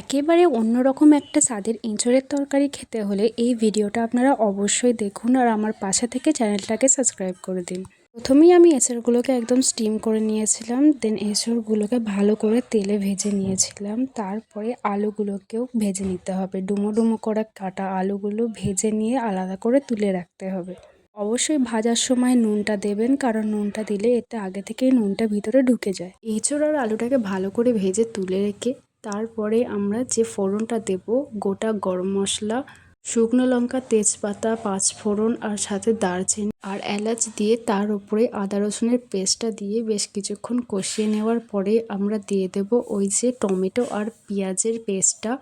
একেবারে অন্যরকম একটা স্বাদের এঁচোড়ের তরকারি খেতে হলে এই ভিডিওটা আপনারা অবশ্যই দেখুন আর আমার পাশে থেকে চ্যানেলটাকে সাবস্ক্রাইব করে দিন। প্রথমেই আমি এঁচোড়গুলোকে একদম স্টিম করে নিয়েছিলাম, দেন এঁচোড়গুলোকে ভালো করে তেলে ভেজে নিয়েছিলাম। তারপরে আলুগুলোকেও ভেজে নিতে হবে, ডুমো ডুমো করে কাটা আলুগুলো ভেজে নিয়ে আলাদা করে তুলে রাখতে হবে। অবশ্যই ভাজার সময় নুনটা দেবেন, কারণ নুনটা দিলে এতে আগে থেকেই নুনটা ভিতরে ঢুকে যায়। এঁচোড় আর আলুটাকে ভালো করে ভেজে তুলে রেখে তারপরে আমরা যে ফোড়নটা দেব, গোটা গরম মশলা, শুকনো লঙ্কা, তেজপাতা, পাঁচফোড়ন আর সাথে দারচিনি আর এলাচ দিয়ে তার উপরে আদা রসুনের পেস্টটা দিয়ে বেশ কিছুক্ষণ কষিয়ে নেওয়ার পরে আমরা দিয়ে দেব ওই যে টমেটো আর পেঁয়াজের পেস্টটা।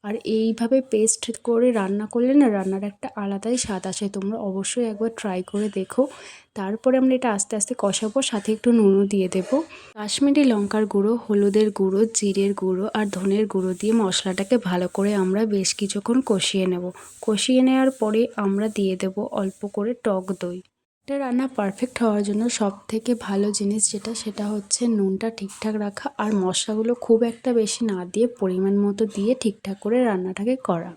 আর এইভাবে পেস্ট করে রান্না করলে না রান্নার একটা আলাদাই স্বাদ আসে, তোমরা অবশ্যই একবার ট্রাই করে দেখো। তারপরে আমরা এটা আস্তে আস্তে কষাবো, সাথে একটু নুনও দিয়ে দেবো। কাশ্মীরি লঙ্কার গুঁড়ো, হলুদের গুঁড়ো, জিরের গুঁড়ো আর ধনের গুঁড়ো দিয়ে মশলাটাকে ভালো করে আমরা বেশ কিছুক্ষণ কষিয়ে নেব। কষিয়ে নেওয়ার পরে আমরা দিয়ে দেব অল্প করে টক দই। এটা রান্না পারফেক্ট হওয়ার জন্য সব থেকে ভালো জিনিস সেটা হচ্ছে নুনটা ঠিকঠাক রাখা আর মশলাগুলো খুব একটা বেশি না দিয়ে পরিমাণ মতো দিয়ে ঠিকঠাক করে রান্নাটাকে করা।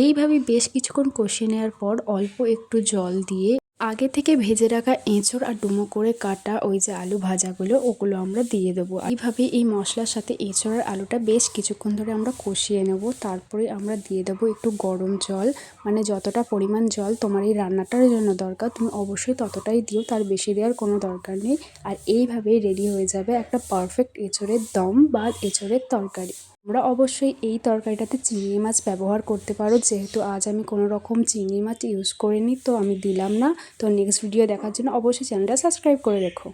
এইভাবে বেশ কিছুক্ষণ কষিয়ে নেওয়ার পর অল্প একটু জল দিয়ে আগে থেকে ভেজে রাখা এঁচোড় আর ডুমো করে কাটা ওই যে আলু ভাজাগুলো ওগুলো আমরা দিয়ে দেবো। এইভাবে এই মশলার সাথে এঁচোড় আর আলুটা বেশ কিছুক্ষণ ধরে আমরা কষিয়ে নেব। তারপরে আমরা দিয়ে দেবো একটু গরম জল, মানে যতটা পরিমাণ জল তোমার এই রান্নাটার জন্য দরকার তুমি অবশ্যই ততটাই দিও, তার বেশি দেওয়ার কোনো দরকার নেই। আর এইভাবেই রেডি হয়ে যাবে একটা পারফেক্ট এঁচোড়ের দম বা এঁচোড়ের তরকারি। তোমরা অবশ্যই এই তরকারিটাতে চিংড়ি মাছ ব্যবহার করতে পারো, যেহেতু আজ আমি কোনো রকম চিংড়ি মাছ ইউজ করিনি তো আমি দিলাম না। তো নেক্সট ভিডিও দেখার জন্য অবশ্যই চ্যানেলটা সাবস্ক্রাইব করে রেখো।